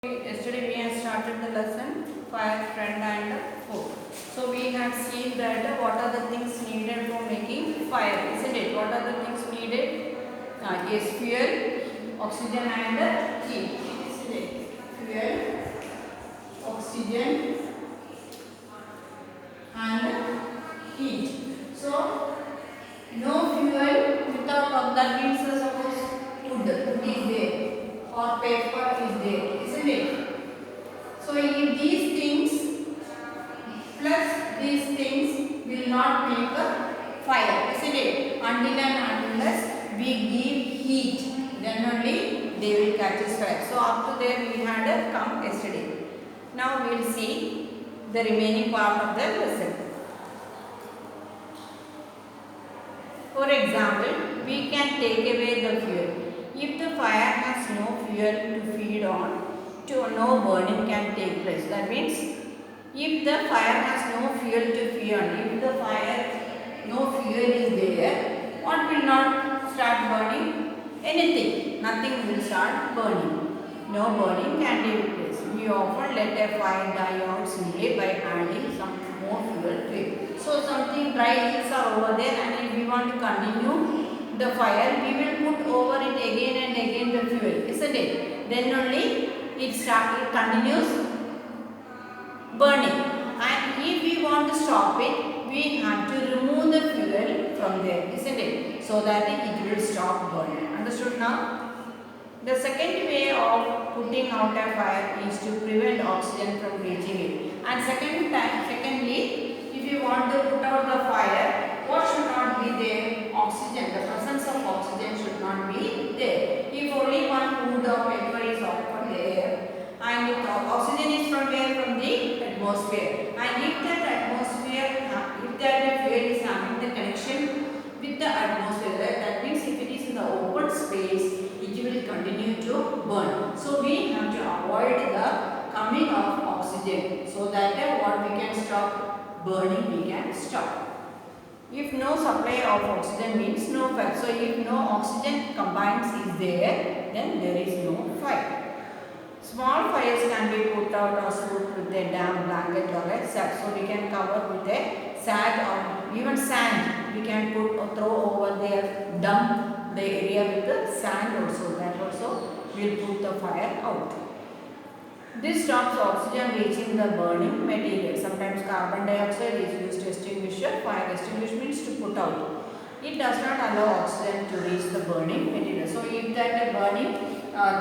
Yesterday we have started the lesson fire, friend and food. So we have seen that what are the things needed for making fire, isn't it? What are the things needed? Yes, fuel, oxygen and heat, isn't it? Fuel, oxygen and heat. So no fuel without that means suppose wood is there or paper is there, isn't it? So if these things plus these things will not make a fire, isn't it? Until and unless we give heat, then only they will catch fire. So up to there we had come yesterday. Now we will see the remaining part of the lesson. For example, we can take away the fuel. If the fire has no fuel to feed on, no burning can take place. That means if the fire has no fuel to feed on, if the fire no fuel is there, what will not start burning? Anything, nothing will start burning. No burning can take place. We often let a fire die out simply by adding some more fuel to it. So something dry hills are over there, and if we want to continue the fire, we will put over it again and again the fuel, isn't it? Then only it continues burning. And if we want to stop it, we have to remove the fuel from there, isn't it? So that it will stop burning. Understood now? The second way of putting out a fire is to prevent oxygen from reaching it. And secondly, if you want to put out the fire, what should not be there? Oxygen. The presence of oxygen should not be there. If only one wood or paper is over there, and if oxygen is from where? From the atmosphere. And if that atmosphere, if that fuel is having the connection with the atmosphere, that means if it is in the open space, it will continue to burn. So we have to avoid the coming of oxygen, so that what we can stop burning, we can stop. If no supply of oxygen means no fire. So if no oxygen combines is there, then there is no fire. Small fires can be put out or stored with a damp blanket or a sack. So we can cover with a sack or even sand. We can put or throw over there, dump the area with the sand also. That also will put the fire out. This stops oxygen reaching the burning material. Sometimes carbon dioxide is used to extinguish a fire. Extinguish means to put out. It does not allow oxygen to reach the burning material. So if that burning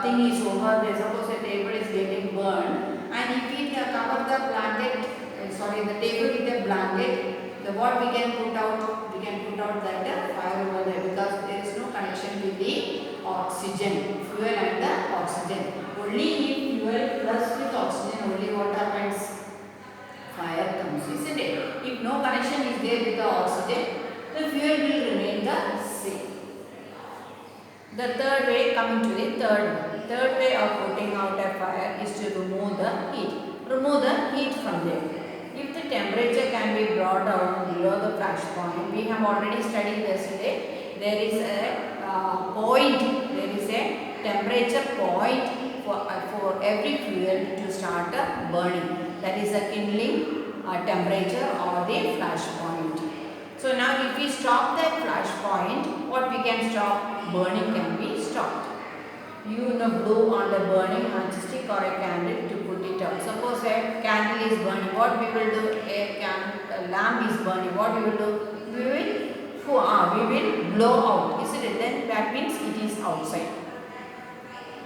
thing is over there, suppose a table is getting burned, and if we cover the blanket, the table with a blanket, what we can put out? We can put out that fire over there, because there is no connection with the oxygen, fuel and the oxygen. Only if fuel plus with oxygen, only what happens? Fire comes, isn't it? If no connection is there with the oxygen, the fuel will remain the same. The third way, coming to the third way of putting out a fire is to remove the heat. Remove the heat from there. If the temperature can be brought down below the flash point, we have already studied yesterday, there is a point, there is a temperature point for every fuel to start burning. That is the kindling temperature or the flash point. So now if we stop that flash point, what we can stop? Burning can be stopped. You blow on the burning matchstick or a candle to put it out. Suppose a candle is burning, what we will do? A lamp is burning, what we will do? We will blow out, isn't it? Then that means it is outside.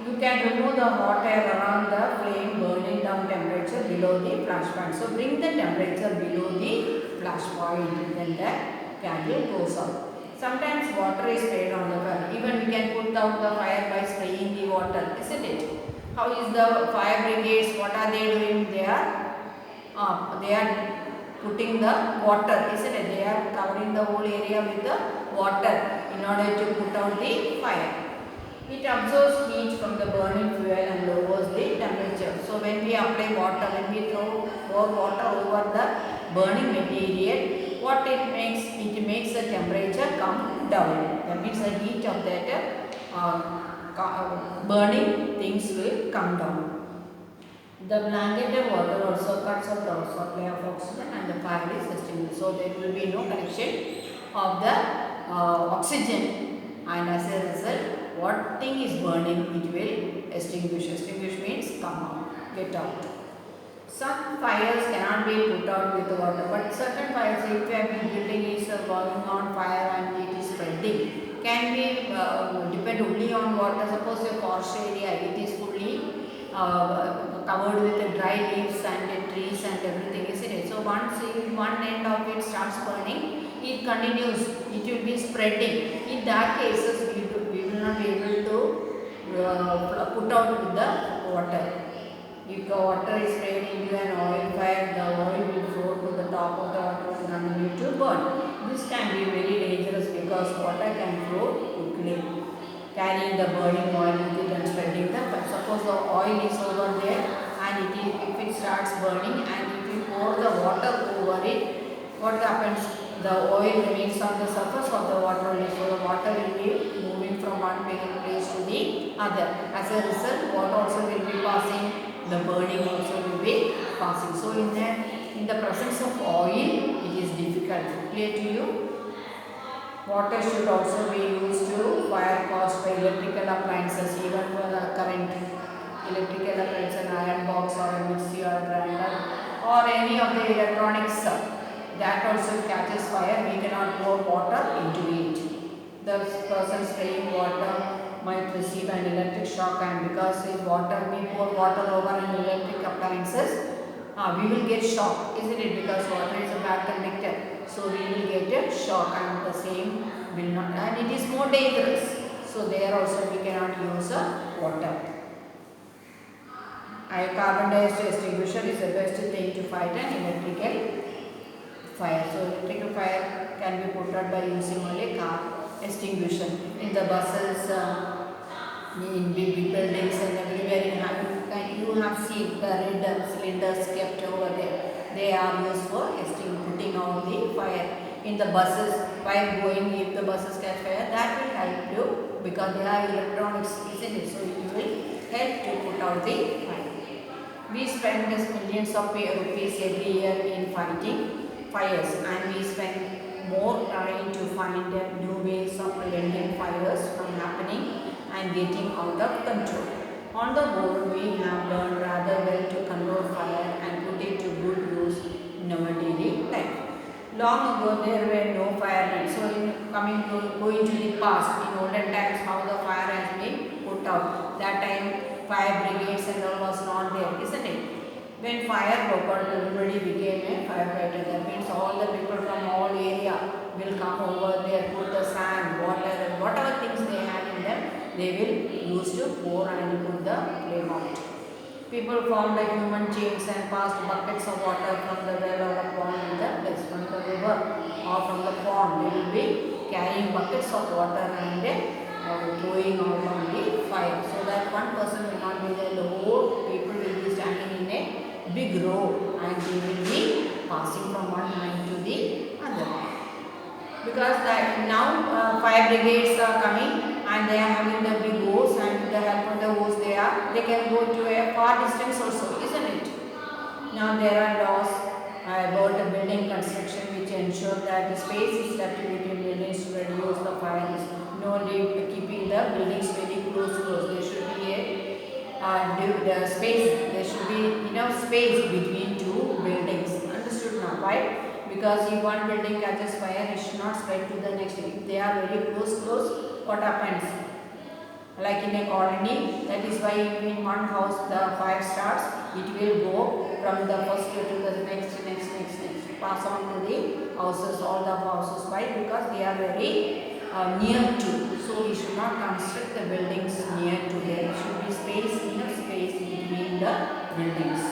You can remove the hot air around the flame burning down temperature below the flash point. So bring the temperature below the flash point, then the candle goes out. Sometimes water is sprayed on the fire. Even we can put out the fire by spraying the water, isn't it? How is the fire brigades? What are they doing? They are putting the water, isn't it? They are covering the whole area with the water in order to put out the fire. It absorbs heat from the burning fuel and lowers the temperature. So when we apply water, when we throw water over the burning material, what it makes? It makes the temperature come down. That means the heat of that burning things will come down. The blanketed water also cuts out the supply of oxygen and the fire is extinguished. So there will be no connection of the oxygen, and as a result, what thing is burning, it will extinguish. Extinguish means come out, get out. Some fires cannot be put out with water, but certain fires, if a building is going on fire and it is spreading, can be depend only on water. Suppose a forest area, it is fully covered with the dry leaves and the trees and everything, isn't it? So once one end of it starts burning, it continues, it will be spreading. In that cases, we will not be able to put out with the water. If the water is sprayed into an oil fire, the oil will flow to the top of the water and continue to burn. This can be very dangerous because water can flow quickly, carrying the burning oil with it and spreading the fire. Suppose the oil is over there and if it starts burning and if you pour the water over it, what happens? The oil remains on the surface of the water only. So the water will be moving from one place to the other. As a result, water also will be passing, the burning also will be passing. So in the presence of oil, it is difficult. Clear to you? Water should also be used to fire caused by electrical appliances, even for the current electrical appliances, an iron box or a mixer or a grinder or any of the electronics that also catches fire. We cannot pour water into it. The person spraying water might receive an electric shock, and because if we pour water over an electric appliances, we will get shock, isn't it? Because water is a bad conductor, so we will get a shock, and the same will not, and it is more dangerous. So there also we cannot use water. A carbon dioxide extinguisher is the best thing to fight an electrical fire. So electrical fire can be put out by using only car extinguisher. In the buses, in big buildings and everywhere you have seen the red cylinders kept over there. They are used for putting out the fire. In the buses, while going, if the buses catch fire, that will help you because they are electronics, isn't it? So it will help to put out the fire. We spend millions of rupees every year in fighting fires, and we spend more trying to find new ways of preventing fires from happening and getting out of control. On the whole, we have learned rather well to control fire and put it to good use in our daily life. Long ago, there were no firemen. So, going to the past, in olden times, how the fire has been put out. That time, fire brigades and all was not there, isn't it? When fire broke out, everybody became a firefighter. That means all the people from all area will come over there, put the sand, water, and whatever things they had in them, they will use to pour and put the flame out. People formed like human chains and passed buckets of water from the well or the pond in the place, from the river or from the pond. They will be carrying buckets of water and going out on the fire, so that one person will not be there. The whole people will be standing in a big row and they will be passing from one line to the other. Because that now fire brigades are coming and they are having the big hose, and with the help of the hose they can go to a far distance also, isn't it? Now there are laws about the building construction which ensure that the space is left between buildings to reduce the fire. No need keeping the buildings very close. There should be the space. There should be enough space between two buildings. Understood now? Why? Because if one building catches fire, it should not spread to the next. If they are very close, what happens? Like in a colony, that is why in one house the fire starts, it will go from the first to the next, pass on to the houses, all the houses. Why? Because they are very near to. So we should not construct the buildings near to them. There should be enough space between the buildings.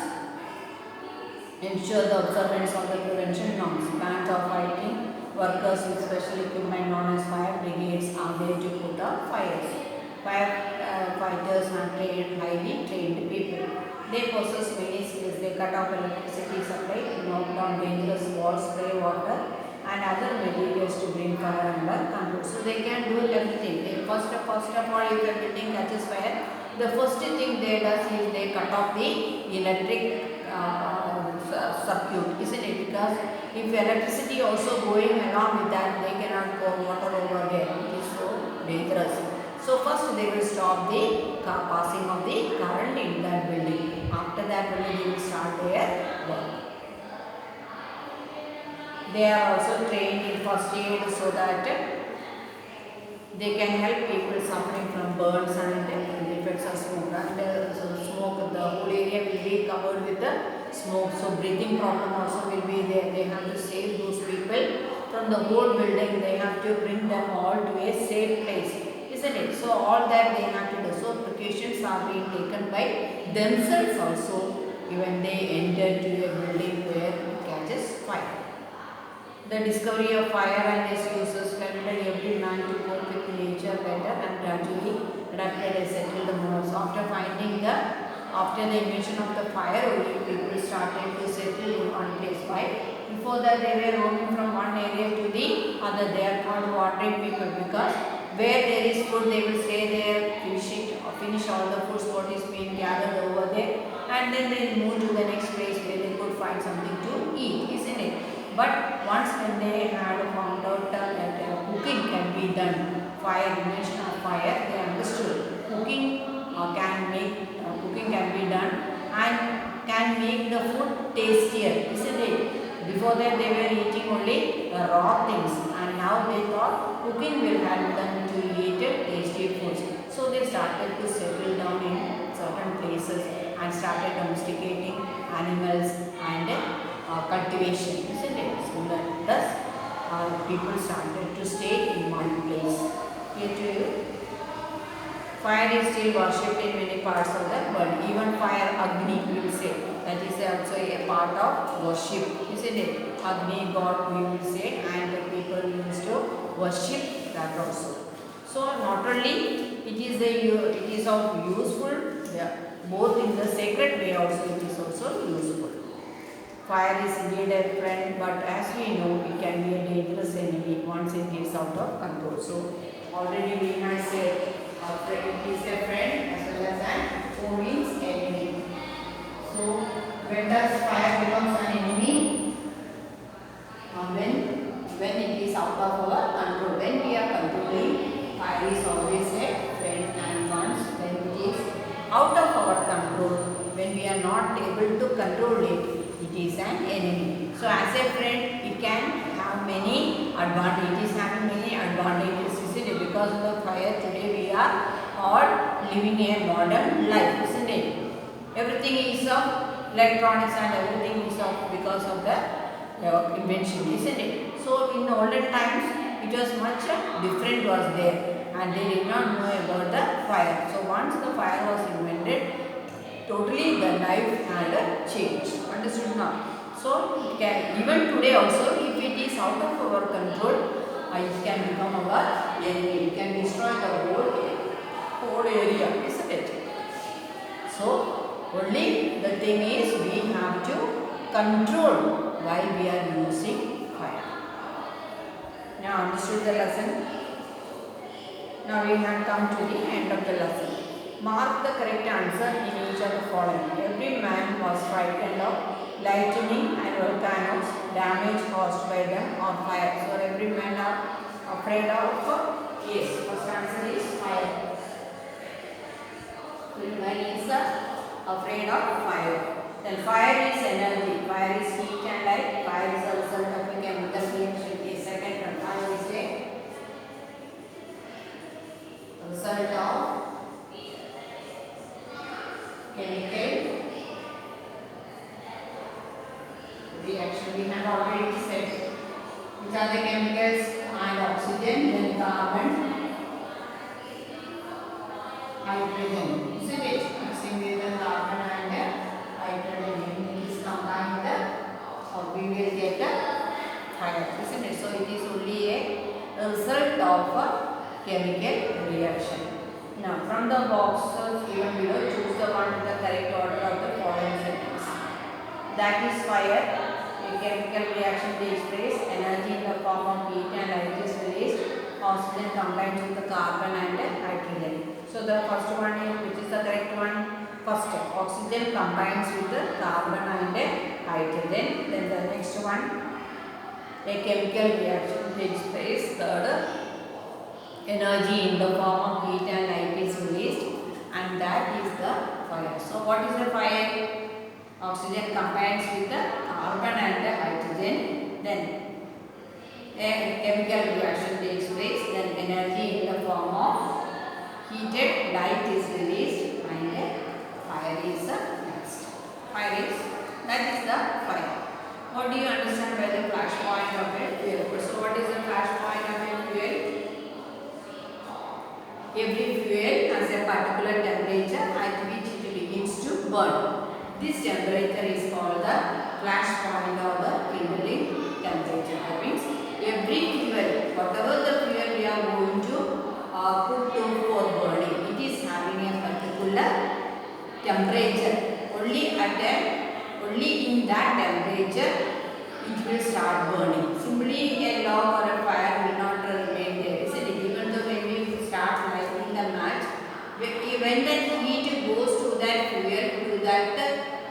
Ensure the observance of the prevention norms. Plant or fighting workers with special equipment known as fire brigades are there to put out fires. Firefighters are highly trained people. They possess many skills. They cut off electricity supply, knock down dangerous walls, spray water and other materials to bring fire under control. So they can do everything. First of all, if a building catches fire, the first thing they does is they cut off the electric circuit, isn't it? Because if electricity also going along with that, they cannot pour water over there. It is so dangerous. So first they will stop the passing of the current in that building. After that only they will start their work. They are also trained in first aid so that they can help people suffering from burns and the effects of smoke. And so smoke, the whole area will be covered with the smoke. So breathing problem also will be there. They have to save those people from the whole building. They have to bring them all to a safe place, isn't it? So all that they have to do. So precautions are being taken by themselves also when they enter to a building where it catches fire. The discovery of fire and its uses helped every man to cope with nature better and gradually adapted and settled the modes. After the invention of the fire, only people started to settle in one place. Why? Before that they were roaming from one area to the other. They are called wandering people because where there is food they will stay there, finish all the foods what is being gathered over there, and then they move to the next place where they could find something to eat, isn't it? But once when they had found out that cooking can be done, invention of fire, they understood cooking can be done and can make the food tastier, isn't it? Before that they were eating only raw things, and now they thought cooking will help them to eat tasty foods. So they started to settle down in certain places and started domesticating animals and cultivation, isn't it? So thus people started to stay in one place. Here to you. Fire is still worshipped in many parts of the world. Even fire, Agni, we will say. That is also a part of worship, isn't it? Agni, God, we will say, and the people used to worship that also. So not only it is of useful, both in the sacred way also it is also useful. Fire is indeed a friend, but as we know, it can be a dangerous enemy once it gets out of control. So already we have said it is a friend as well as an foe means enemy. So when does fire becomes an enemy? When it is out of our control. When we are controlling, fire is always a friend, and once when it is out of our control, when we are not able to control it, it is an enemy. So as a friend, it can have many advantages. It is having many advantages, isn't it? Because of the fire today we are all living a modern life, isn't it? Everything is of electronics and everything is of because of the invention, isn't it? So in the olden times it was much different was there, and they did not know about the fire. So once the fire was invented, totally the life had changed. Understood now? So it can, even today also, if it is out of our control, it can become our enemy. It can destroy the whole area, isn't it? So only the thing is we have to control while we are using fire. Now understood the lesson? Now we have come to the end of the lesson. Mark the correct answer in each of the following. Every man was frightened of lightning and volcanoes, damage caused by them, or fire. So every man are afraid of, yes, first answer is fire. Every man is afraid of fire. Then fire is energy. Fire is heat and light. Fire is a result of a chemical reaction. Second one, fire is a result of chemical reaction. We have already said which are the chemicals, and oxygen, then carbon, hydrogen. Isn't it? Mixing with the carbon and hydrogen. When it is combined, we will get a fire. Isn't it? So it is only a result of a chemical reaction. Now from the boxes given below, choose the one with the correct order of the following sentence. That is fire. A chemical reaction takes place. Energy in the form of heat and light is released. Oxygen combines with the carbon and hydrogen. So the first one is, which is the correct one? First, oxygen combines with the carbon and hydrogen. Then the next one, a chemical reaction takes place. Third, energy in the form of heat and light is released, and that is the fire. So what is the fire? Oxygen combines with the carbon and the hydrogen. Then a chemical reaction takes place. Then energy in the form of heated light is released, and fire is next. Fire is, that is the fire. What do you understand by the flash point of a fuel? So what is the flash point of a fuel? Every fuel has a particular temperature at which it begins to burn. This temperature is called the flash point or the kindling temperature. That means every fuel, whatever the fuel we are going to put to for burning, it is having a particular temperature. Only in that temperature it will start burning. Simply a log or a fire will not remain there. Isn't it? Even though when we start lighting the match, when that heat goes to that fuel to that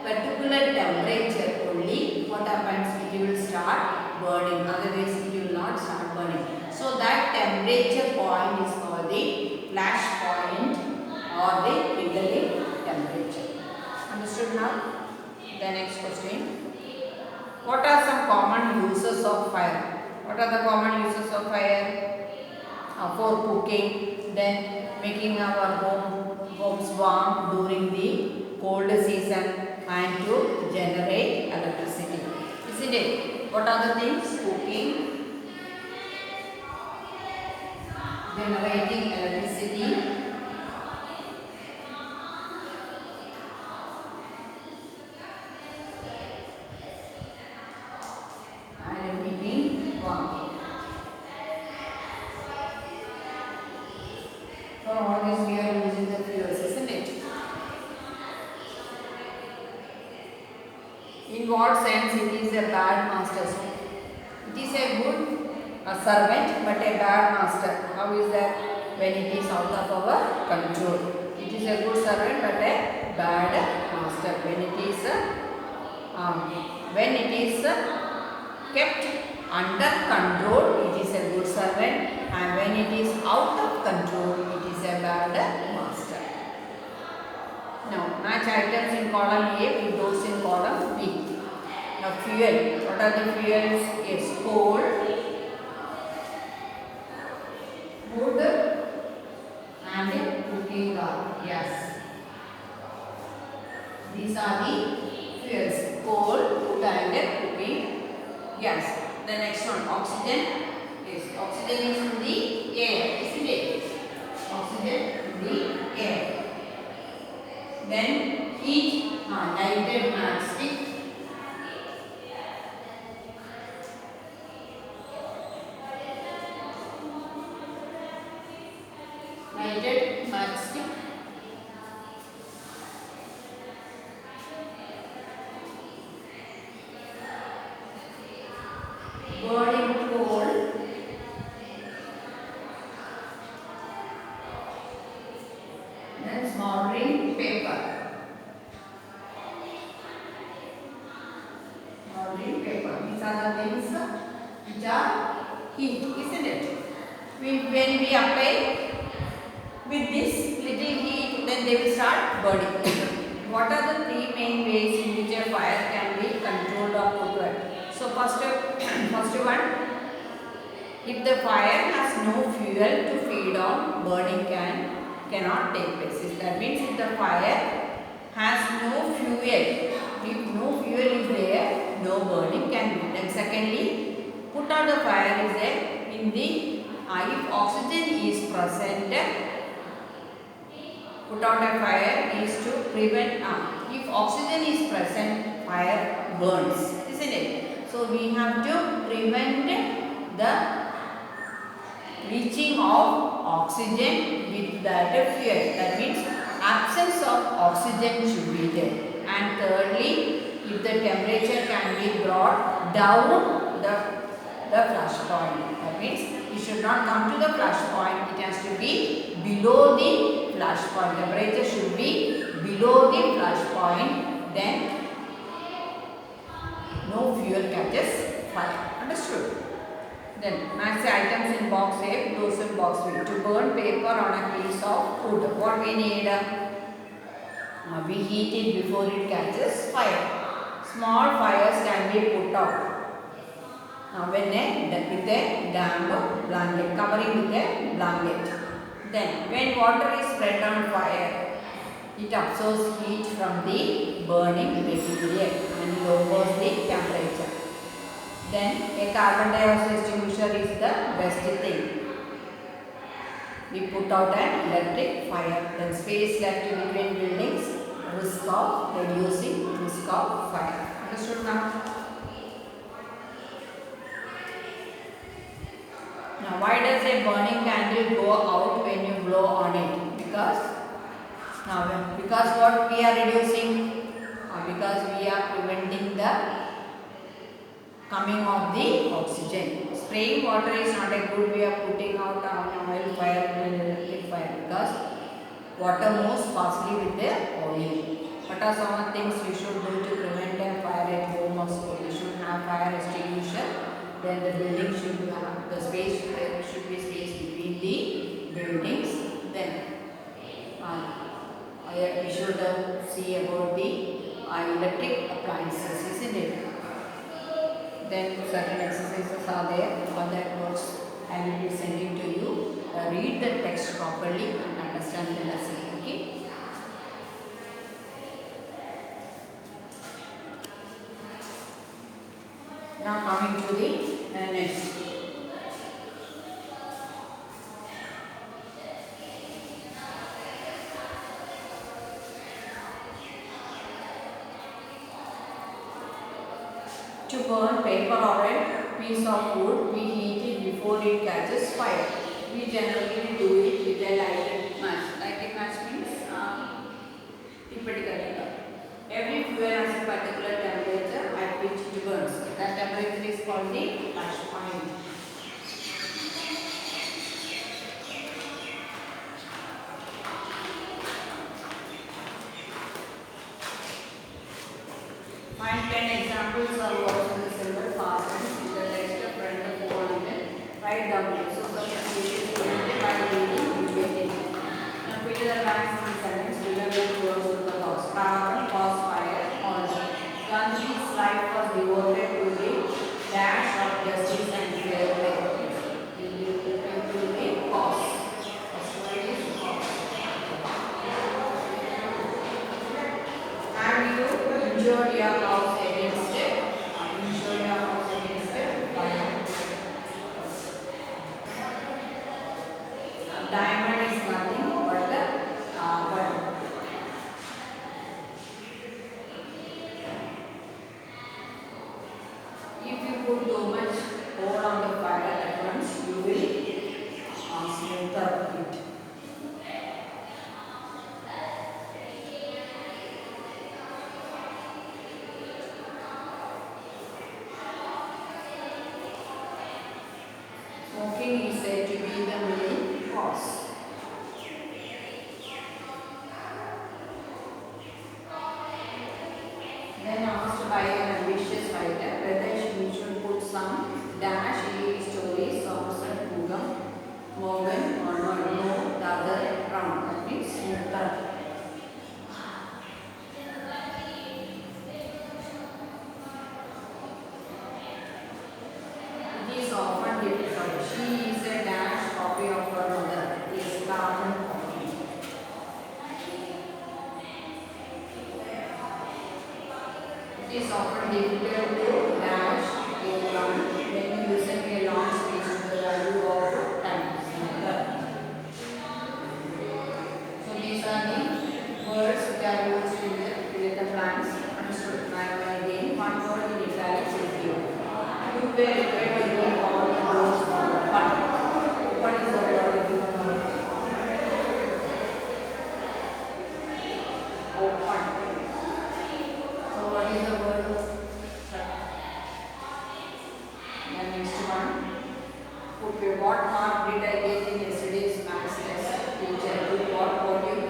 particular temperature only, what happens? It will start burning. Otherwise it will not start burning. So that temperature point is called the flash point or the kindling temperature. Understood now? The next question. What are some common uses of fire? What are the common uses of fire? For cooking, then making our homes warm during the cold season, and to generate electricity. Isn't it? What are the things? Cooking, generating electricity, and making warm. For all this we are using the fuels, isn't it? In what sense it is a bad master? So it is a good servant but a bad master. How is that? When it is out of our control. It is a good servant but a bad master. When it is kept under control, it is a good servant, and when it is out of control, it is a bad master. Now, match items in column A with those in column B. Now, fuel. What are the fuels? Yes, coal, wood, and cooking oil. Yes. These are the fuels. Coal, wood, and cooking. Yes. The next one, oxygen. Yes, oxygen is in the air, isn't it? Oxygen in the air. Then heat, lighted matchstick. Lighted matchstick. Burning coal. Then smoldering paper. Smoldering paper. These are the things which are heat, isn't it? When we apply with this little heat, then they will start burning. What are the three main ways in which a fire can be controlled or put? So first one, if the fire has no fuel to feed on, burning cannot take place. That means if the fire has no fuel, if no fuel is there, no burning can be. Then secondly, put out the fire is there in the if oxygen is present, put out a fire is to prevent if oxygen is present, fire burns, isn't it? So we have to prevent the reaching of oxygen with that fuel. That means absence of oxygen should be there. And thirdly, if the temperature can be brought down the flash point. That means it should not come to the flash point. It has to be below the flash point. Temperature should be below the flash point. Then no fuel catches fire. Understood? Then match the items in box A, those in box B. To burn paper on a piece of wood, what we need? We heat it before it catches fire. Small fires can be put out with a damp blanket, covering with a blanket. Then when water is spread on fire, it absorbs heat from the burning material and lowers the temperature. Then a carbon dioxide extinguisher is the best thing. We put out an electric fire. Then space left between buildings, risk of reducing risk of fire. Understood now? Now why does a burning candle go out when you blow on it? Because what we are reducing? Because we are preventing the coming of the oxygen. Spraying water is not a good way of putting out an oil fire and electric fire, because water moves fastly with the oil. What are some of things we should do to prevent a fire at home or school? We should have fire extinguisher. Then the building should have the space, there should be space between the buildings. Then we should see about the electric appliances, isn't it? Then certain exercises are there for that works. I will be sending to you. Read the text properly and understand the lesson. Okay. Now coming to the next. To burn paper or a piece of wood, we heat it before it catches fire. We generally do it with a lighted match. Lighted match means typically every fuel has a particular temperature at which it burns. That temperature is called the flash point. Find 10 examples of words in the symbol fastened with the text of front of the and write down it. So the is presented by reading. Now fill the blanks in sentence related to the cause. Carbon cause fire on. Gandhi's life was devoted to the dash of justice and fair play. To the cause. Have you injured your house against it? Insure your house against it. Diamond is nothing but the carbon. If you put too much coal on the fire at once, you will smother it. Smoking is said to be the main cause. Then asked by an ambitious writer whether we should put some dash in stories, Somerset, Morgan, or no, the other round. That means neutral. It is often difficult. She is a dash copy of her mother. It is carbon copy. It is often difficult to dash a plant when you using a long space to the value of time. So these are the words which are used with the plants. Understood? Now again, one word in italics is here. You were required to do all the words for fun. What is the word you want? Open. So what is the word? The next one. Okay, what mark did I get in yesterday's maths test? Teacher, what you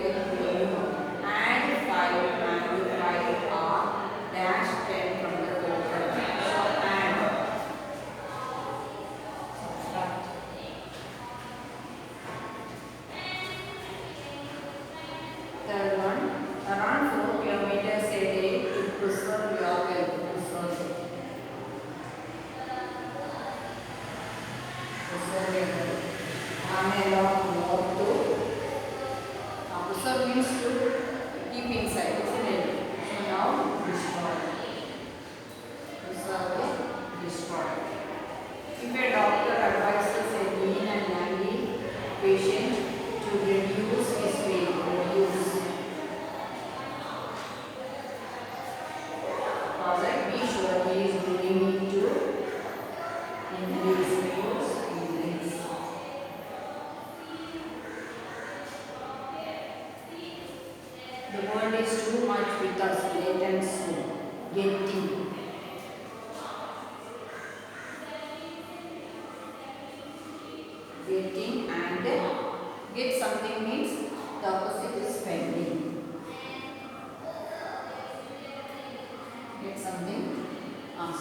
get something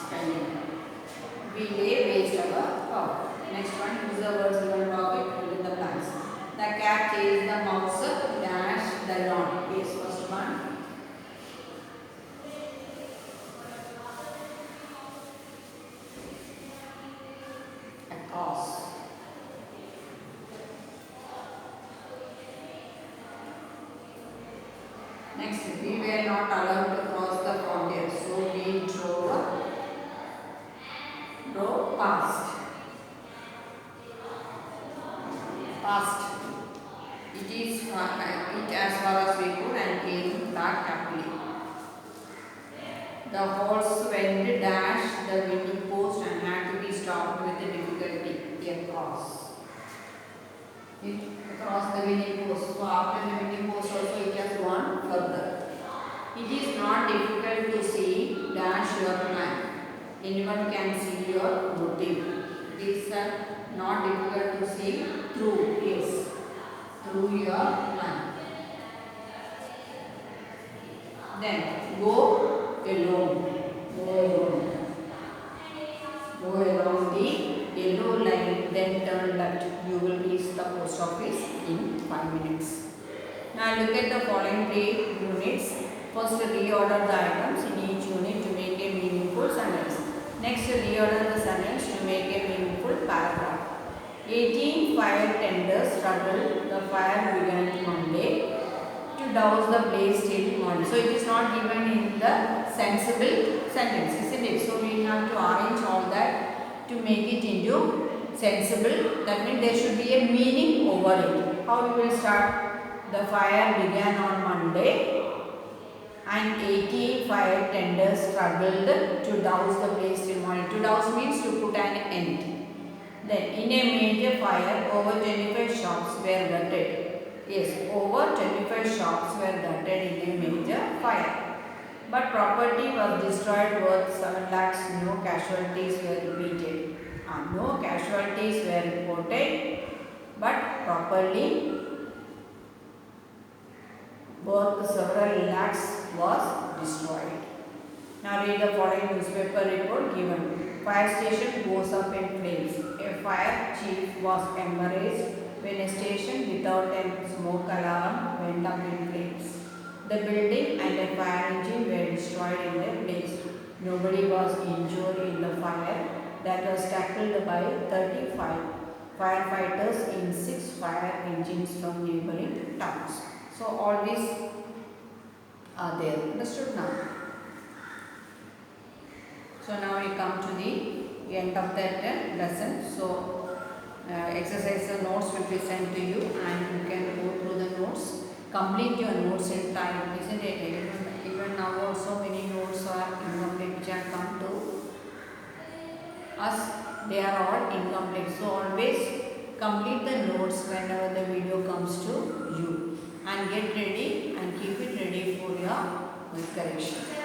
spending. We lay waste our power. Next one, use the words given topic, fill in the blanks. The cat chased the mouse, dash the lawn. Yes, first one. Across. Next, we were not allowed to cross the frontier, so we drove past. Past. It as far as we could and came back happily. The horse went dash the winning post and had to be stopped with difficulty. Across. Across the winning post. So after the winning post also it has gone further. It is not difficult to see dash your plan. Anyone can see your motive. It is not difficult to see through. Yes. Through your plan. Then go alone. Go alone. Go along the yellow line, then turn left. You will reach the post office in 5 minutes. Now look at the following 3 units. First, reorder the items in each unit to make a meaningful sentence. Next, reorder the sentence to make a meaningful paragraph. 18 fire tenders struggled. The fire began Monday to douse the blaze till morning. So it is not given in the sensible sentence, isn't it? So we have to arrange all that to make it into sensible. That means there should be a meaning over it. How we will start? The fire began on Monday and 18 fire tenders struggled to douse the blaze till morning. To douse means to put an end. Then, in a major fire, over 25 shops were gutted. Yes, over 25 shops were gutted in a major fire. But property was destroyed worth 7 lakhs. No casualties were repeated. No casualties were reported, but properly worth several lakhs was destroyed. Now read the following newspaper report given. Fire station goes up in flames. A fire chief was embarrassed when a station without a smoke alarm went up in flames. The building and a fire engine were destroyed in the blaze. Nobody was injured in the fire that was tackled by 35 firefighters in 6 fire engines from neighboring towns. So all these are there. Understood now? So now we come to the end of that lesson. So exercise the notes will be sent to you and you can go through the notes. Complete your notes in time, isn't it? Even now also many notes are incomplete which have come to us. They are all incomplete. So always complete the notes whenever the video comes to you and get ready and keep it ready for your correction.